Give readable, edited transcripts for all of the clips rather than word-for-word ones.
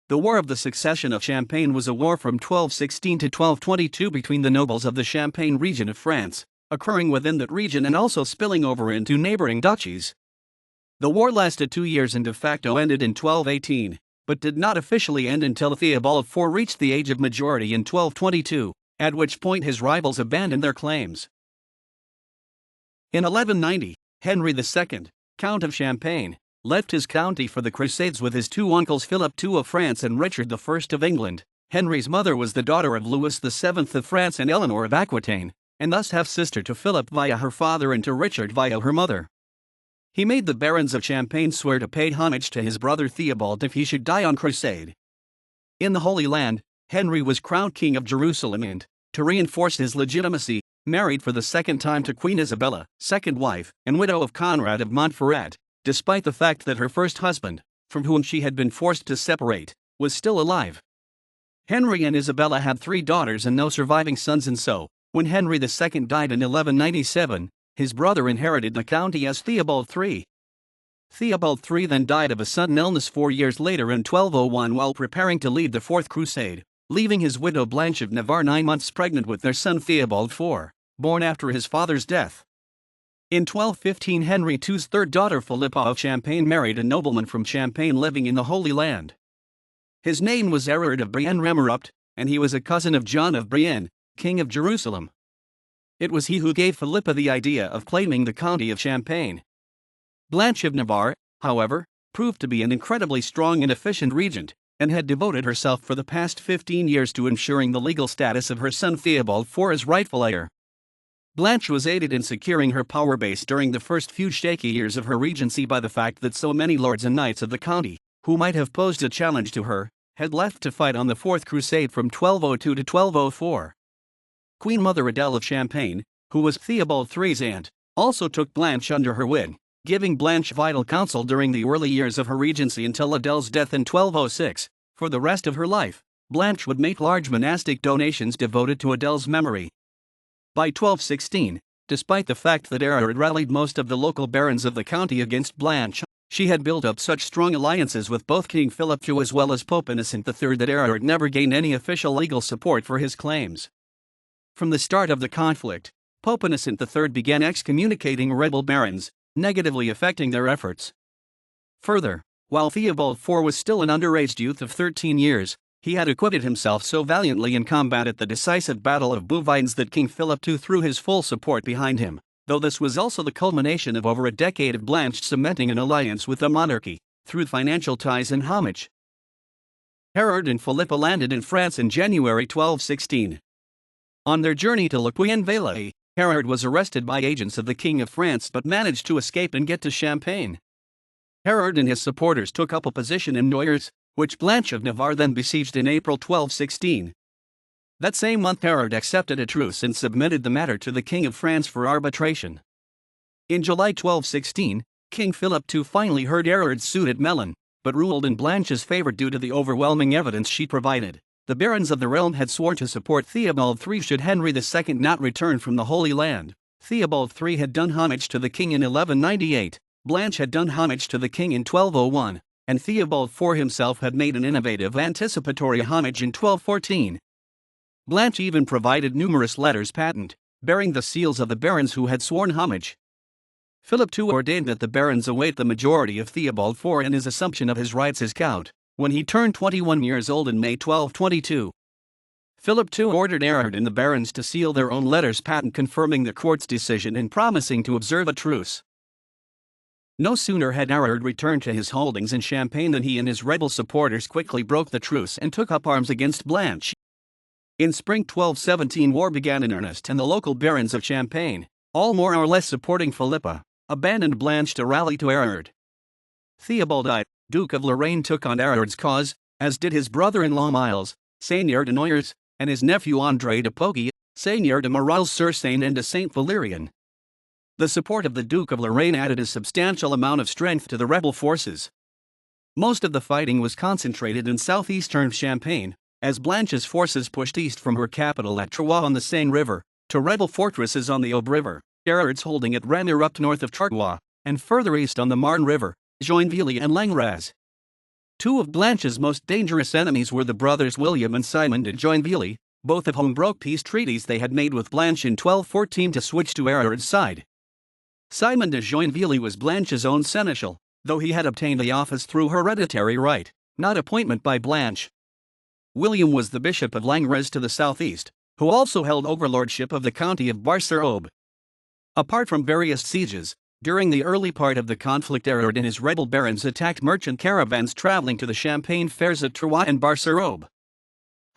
The War of the Succession of Champagne was a war from 1216 to 1222 between the nobles of the Champagne region of France, occurring within that region and also spilling over into neighboring duchies. The war lasted 2 years and de facto ended in 1218, but did not officially end until Theobald IV reached the age of majority in 1222, at which point his rivals abandoned their claims. In 1190, Henry II, Count of Champagne, left his county for the Crusades with his two uncles Philip II of France and Richard I of England. Henry's mother was the daughter of Louis VII of France and Eleanor of Aquitaine, and thus half-sister to Philip via her father and to Richard via her mother. He made the barons of Champagne swear to pay homage to his brother Theobald if he should die on crusade. In the Holy Land, Henry was crowned King of Jerusalem and, to reinforce his legitimacy, married for the second time to Queen Isabella, second wife and widow of Conrad of Montferrat, despite the fact that her first husband, from whom she had been forced to separate, was still alive. Henry and Isabella had 3 daughters and no surviving sons, and so, when Henry II died in 1197, his brother inherited the county as Theobald III. Theobald III then died of a sudden illness 4 years later in 1201 while preparing to lead the Fourth Crusade, leaving his widow Blanche of Navarre 9 months pregnant with their son Theobald IV, born after his father's death. In 1215, Henry II's third daughter Philippa of Champagne married a nobleman from Champagne living in the Holy Land. His name was Erard of Brienne-Remerupt, and he was a cousin of John of Brienne, King of Jerusalem. It was he who gave Philippa the idea of claiming the county of Champagne. Blanche of Navarre, however, proved to be an incredibly strong and efficient regent, and had devoted herself for the past 15 years to ensuring the legal status of her son Theobald IV as rightful heir. Blanche was aided in securing her power base during the first few shaky years of her regency by the fact that so many lords and knights of the county, who might have posed a challenge to her, had left to fight on the Fourth Crusade from 1202 to 1204. Queen Mother Adele of Champagne, who was Theobald III's aunt, also took Blanche under her wing, giving Blanche vital counsel during the early years of her regency until Adele's death in 1206. For the rest of her life, Blanche would make large monastic donations devoted to Adele's memory. By 1216, despite the fact that Erard had rallied most of the local barons of the county against Blanche, she had built up such strong alliances with both King Philip II as well as Pope Innocent III that Erard never gained any official legal support for his claims. From the start of the conflict, Pope Innocent III began excommunicating rebel barons, negatively affecting their efforts. Further, while Theobald IV was still an underage youth of 13 years, he had acquitted himself so valiantly in combat at the decisive Battle of Bouvines that King Philip II threw his full support behind him, though this was also the culmination of over a decade of Blanche cementing an alliance with the monarchy, through financial ties and homage. Erard and Philippa landed in France in January 1216. On their journey to Le Puy-en-Velay, Erard was arrested by agents of the King of France but managed to escape and get to Champagne. Erard and his supporters took up a position in Noyers, which Blanche of Navarre then besieged in April 1216. That same month Erard accepted a truce and submitted the matter to the King of France for arbitration. In July 1216, King Philip II finally heard Erard's suit at Melun, but ruled in Blanche's favor due to the overwhelming evidence she provided. The barons of the realm had sworn to support Theobald III should Henry II not return from the Holy Land. Theobald III had done homage to the king in 1198, Blanche had done homage to the king in 1201, and Theobald IV himself had made an innovative anticipatory homage in 1214. Blanche even provided numerous letters patent, bearing the seals of the barons who had sworn homage. Philip II ordained that the barons await the majority of Theobald IV and his assumption of his rights as count, when he turned 21 years old in May 1222. Philip II ordered Erard and the barons to seal their own letters patent confirming the court's decision and promising to observe a truce. No sooner had Erard returned to his holdings in Champagne than he and his rebel supporters quickly broke the truce and took up arms against Blanche. In spring 1217 war began in earnest and the local barons of Champagne, all more or less supporting Philippa, abandoned Blanche to rally to Erard. Theobald I, Duke of Lorraine, took on Erard's cause, as did his brother-in-law Miles, Seigneur de Noyers, and his nephew André de Pogy, Seigneur de Morales-sur-Seine and de Saint-Valérien. The support of the Duke of Lorraine added a substantial amount of strength to the rebel forces. Most of the fighting was concentrated in southeastern Champagne, as Blanche's forces pushed east from her capital at Troyes on the Seine River, to rebel fortresses on the Aube River, Erard's holding at Remerupt north of Troyes, and further east on the Marne River, Joinville and Langres. Two of Blanche's most dangerous enemies were the brothers William and Simon de Joinville, both of whom broke peace treaties they had made with Blanche in 1214 to switch to Erard's side. Simon de Joinville was Blanche's own seneschal, though he had obtained the office through hereditary right, not appointment by Blanche. William was the Bishop of Langres to the southeast, who also held overlordship of the county of Barceau. Apart from various sieges, during the early part of the conflict Erard and his rebel barons attacked merchant caravans traveling to the Champagne fairs at Troyes and Barceau.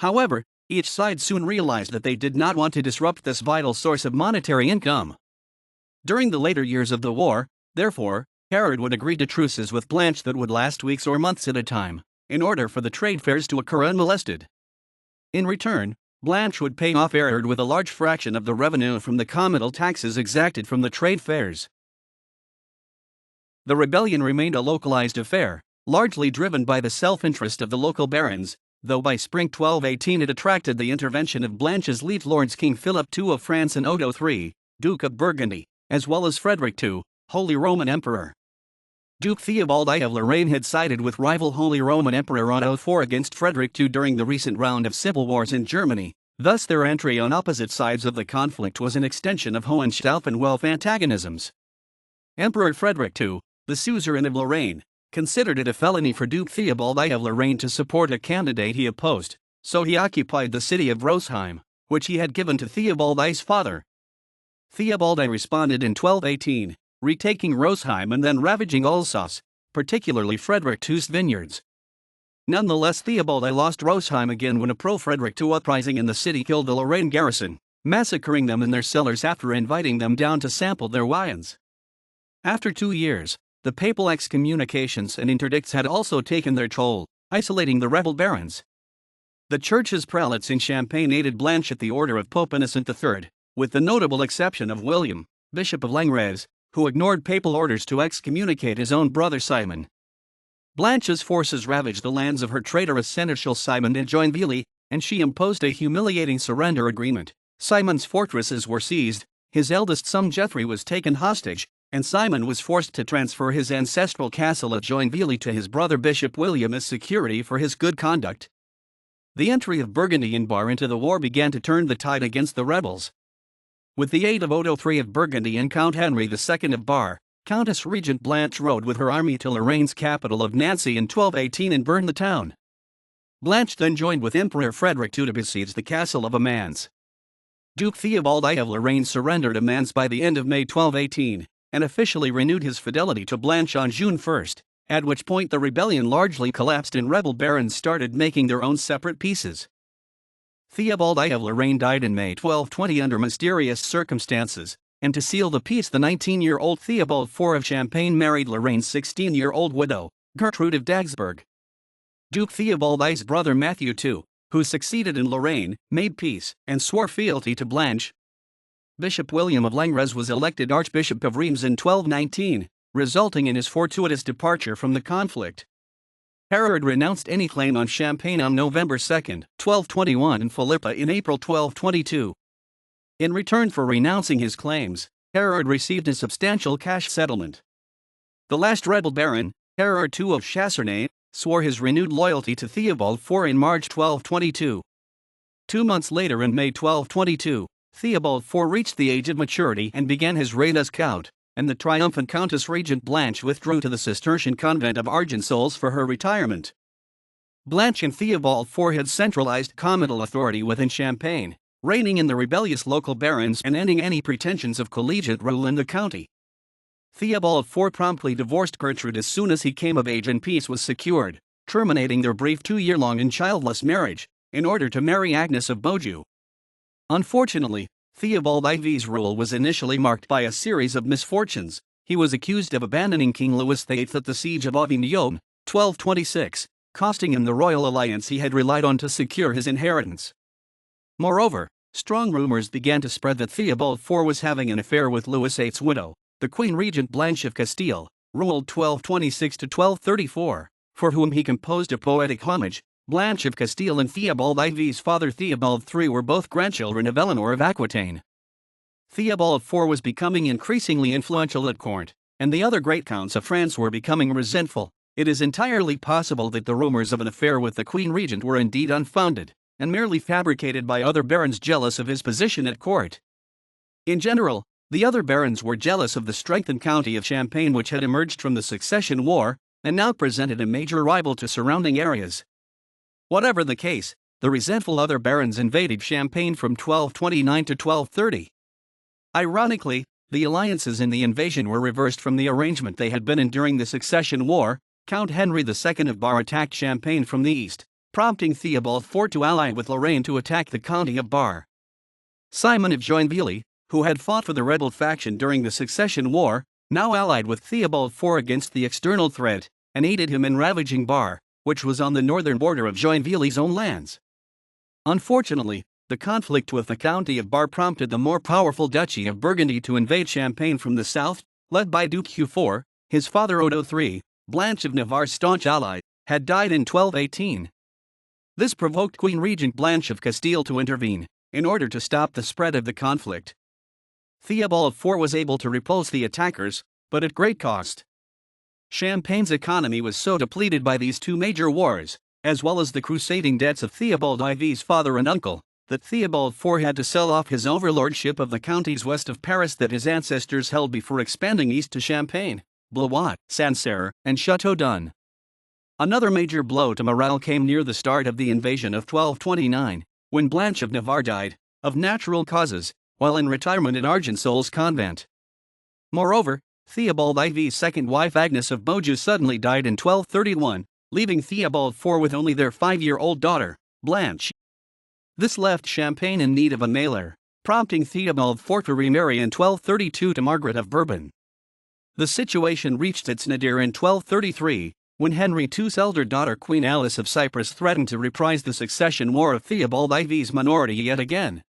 However, each side soon realized that they did not want to disrupt this vital source of monetary income. During the later years of the war, therefore, Erard would agree to truces with Blanche that would last weeks or months at a time, in order for the trade fairs to occur unmolested. In return, Blanche would pay off Erard with a large fraction of the revenue from the communal taxes exacted from the trade fairs. The rebellion remained a localized affair, largely driven by the self-interest of the local barons, though by spring 1218 it attracted the intervention of Blanche's liege lords King Philip II of France and Odo III, Duke of Burgundy, as well as Frederick II, Holy Roman Emperor. Duke Theobald I of Lorraine had sided with rival Holy Roman Emperor Otto IV against Frederick II during the recent round of civil wars in Germany, thus their entry on opposite sides of the conflict was an extension of Hohenstaufen-Welf antagonisms. Emperor Frederick II, the suzerain of Lorraine, considered it a felony for Duke Theobald I of Lorraine to support a candidate he opposed, so he occupied the city of Rosheim, which he had given to Theobald I's father. Theobald I responded in 1218, retaking Rosheim and then ravaging Alsace, particularly Frederick II's vineyards. Nonetheless, Theobald I lost Rosheim again when a pro-Frederick II uprising in the city killed the Lorraine garrison, massacring them in their cellars after inviting them down to sample their wines. After 2 years, the papal excommunications and interdicts had also taken their toll, isolating the rebel barons. The church's prelates in Champagne aided Blanche at the order of Pope Innocent III, with the notable exception of William, Bishop of Langres, who ignored papal orders to excommunicate his own brother Simon. Blanche's forces ravaged the lands of her traitorous seneschal Simon de Joinville, and she imposed a humiliating surrender agreement. Simon's fortresses were seized, his eldest son Geoffrey was taken hostage, and Simon was forced to transfer his ancestral castle at Joinville to his brother Bishop William as security for his good conduct. The entry of Burgundy and Bar into the war began to turn the tide against the rebels. With the aid of Odo III of Burgundy and Count Henry II of Bar, Countess Regent Blanche rode with her army to Lorraine's capital of Nancy in 1218 and burned the town. Blanche then joined with Emperor Frederick II to besiege the castle of Amance. Duke Theobald I of Lorraine surrendered Amance by the end of May 1218, and officially renewed his fidelity to Blanche on June 1, at which point the rebellion largely collapsed and rebel barons started making their own separate pieces. Theobald I of Lorraine died in May 1220 under mysterious circumstances, and to seal the peace the 19-year-old Theobald IV of Champagne married Lorraine's 16-year-old widow, Gertrude of Dagsburg. Duke Theobald I's brother Matthew II, who succeeded in Lorraine, made peace and swore fealty to Blanche. Bishop William of Langres was elected Archbishop of Reims in 1219, resulting in his fortuitous departure from the conflict. Erard renounced any claim on Champagne on November 2, 1221 and Philippa in April 1222. In return for renouncing his claims, Erard received a substantial cash settlement. The last rebel baron, Erard II of Chassernay, swore his renewed loyalty to Theobald IV in March 1222. 2 months later in May 1222, Theobald IV reached the age of maturity and began his reign as count, and the triumphant Countess Regent Blanche withdrew to the Cistercian convent of Argensols for her retirement. Blanche and Theobald IV had centralized communal authority within Champagne, reigning in the rebellious local barons and ending any pretensions of collegiate rule in the county. Theobald IV promptly divorced Gertrude as soon as he came of age and peace was secured, terminating their brief 2-year-long and childless marriage, in order to marry Agnes of Beaujeu. Unfortunately, Theobald IV's rule was initially marked by a series of misfortunes. He was accused of abandoning King Louis VIII at the siege of Avignon, 1226, costing him the royal alliance he had relied on to secure his inheritance. Moreover, strong rumors began to spread that Theobald IV was having an affair with Louis VIII's widow, the Queen Regent Blanche of Castile, ruled 1226 to 1234, for whom he composed a poetic homage. Blanche of Castile and Theobald IV's father Theobald III were both grandchildren of Eleanor of Aquitaine. Theobald IV was becoming increasingly influential at court, and the other great counts of France were becoming resentful, It is entirely possible that the rumors of an affair with the Queen Regent were indeed unfounded, and merely fabricated by other barons jealous of his position at court. In general, the other barons were jealous of the strengthened county of Champagne, which had emerged from the Succession War, and now presented a major rival to surrounding areas. Whatever the case, the resentful other barons invaded Champagne from 1229 to 1230. Ironically, the alliances in the invasion were reversed from the arrangement they had been in during the Succession War. Count Henry II of Bar attacked Champagne from the east, prompting Theobald IV to ally with Lorraine to attack the county of Bar. Simon of Joinville, who had fought for the rebel faction during the Succession War, now allied with Theobald IV against the external threat, and aided him in ravaging Bar, which was on the northern border of Joinville's own lands. Unfortunately, the conflict with the county of Bar prompted the more powerful Duchy of Burgundy to invade Champagne from the south, led by Duke Hugh IV. His father Odo III, Blanche of Navarre's staunch ally, had died in 1218. This provoked Queen Regent Blanche of Castile to intervene, in order to stop the spread of the conflict. Theobald IV was able to repulse the attackers, but at great cost. Champagne's economy was so depleted by these two major wars, as well as the crusading debts of Theobald IV's father and uncle, that Theobald IV had to sell off his overlordship of the counties west of Paris that his ancestors held before expanding east to Champagne, Blois, Sancerre, and Châteaudun. Another major blow to morale came near the start of the invasion of 1229, when Blanche of Navarre died, of natural causes, while in retirement in Argensol's convent. Moreover, Theobald IV's second wife Agnes of Beaujeu suddenly died in 1231, leaving Theobald IV with only their 5-year-old daughter, Blanche. This left Champagne in need of a male heir, prompting Theobald IV to remarry in 1232 to Margaret of Bourbon. The situation reached its nadir in 1233, when Henry II's elder daughter Queen Alice of Cyprus threatened to reprise the succession war of Theobald IV's minority yet again.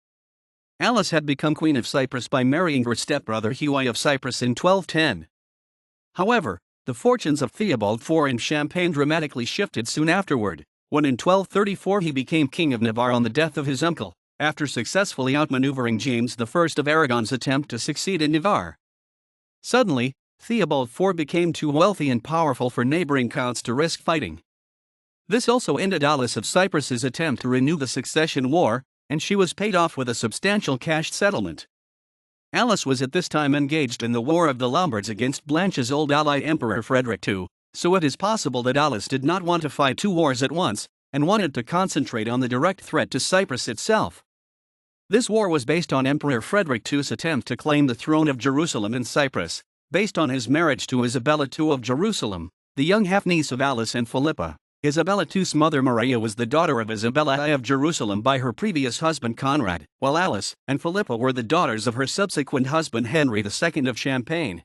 Alice had become Queen of Cyprus by marrying her stepbrother Hugh I of Cyprus in 1210. However, the fortunes of Theobald IV in Champagne dramatically shifted soon afterward, when in 1234 he became King of Navarre on the death of his uncle, after successfully outmaneuvering James I of Aragon's attempt to succeed in Navarre. Suddenly, Theobald IV became too wealthy and powerful for neighboring counts to risk fighting. This also ended Alice of Cyprus's attempt to renew the succession war, and she was paid off with a substantial cash settlement. Alice was at this time engaged in the War of the Lombards against Blanche's old ally Emperor Frederick II, so it is possible that Alice did not want to fight two wars at once, and wanted to concentrate on the direct threat to Cyprus itself. This war was based on Emperor Frederick II's attempt to claim the throne of Jerusalem in Cyprus, based on his marriage to Isabella II of Jerusalem, the young half-niece of Alice and Philippa. Isabella II's mother Maria was the daughter of Isabella I of Jerusalem by her previous husband Conrad, while Alice and Philippa were the daughters of her subsequent husband Henry II of Champagne.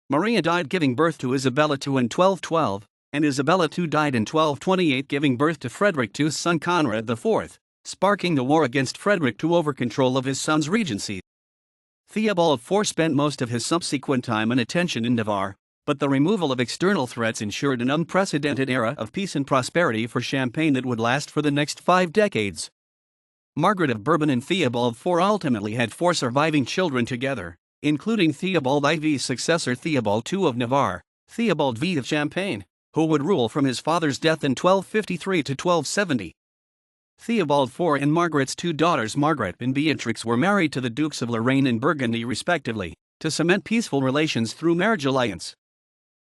Maria died giving birth to Isabella II in 1212, and Isabella II died in 1228 giving birth to Frederick II's son Conrad IV, sparking the war against Frederick II over control of his son's regency. Theobald IV spent most of his subsequent time and attention in Navarre, but the removal of external threats ensured an unprecedented era of peace and prosperity for Champagne that would last for the next 5 decades. Margaret of Bourbon and Theobald IV ultimately had 4 surviving children together, including Theobald IV's successor Theobald II of Navarre, Theobald V of Champagne, who would rule from his father's death in 1253 to 1270. Theobald IV and Margaret's 2 daughters Margaret and Beatrix were married to the Dukes of Lorraine and Burgundy respectively, to cement peaceful relations through marriage alliance.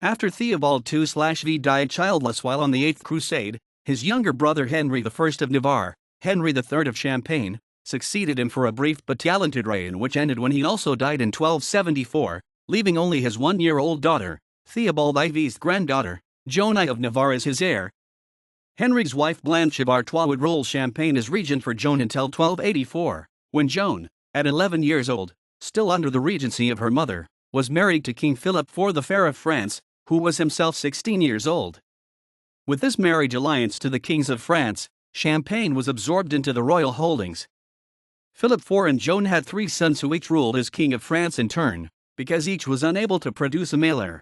After Theobald II/V died childless while on the Eighth Crusade, his younger brother Henry I of Navarre, Henry III of Champagne, succeeded him for a brief but talented reign which ended when he also died in 1274, leaving only his 1-year-old daughter, Theobald IV's granddaughter, Joan I of Navarre as his heir. Henry's wife Blanche of Artois would rule Champagne as regent for Joan until 1284, when Joan, at 11 years old, still under the regency of her mother, was married to King Philip IV the Fair of France, who was himself 16 years old. With this marriage alliance to the kings of France, Champagne was absorbed into the royal holdings. Philip IV and Joan had 3 sons who each ruled as King of France in turn, because each was unable to produce a male heir.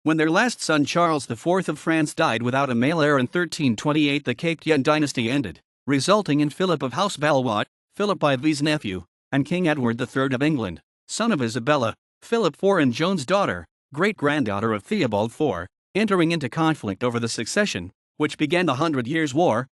When their last son Charles IV of France died without a male heir in 1328, the Capetian dynasty ended, resulting in Philip of House Valois, Philip IV's nephew, and King Edward III of England, son of Isabella, Philip IV and Joan's daughter, great-granddaughter of Theobald IV, entering into conflict over the succession, which began the Hundred Years' War,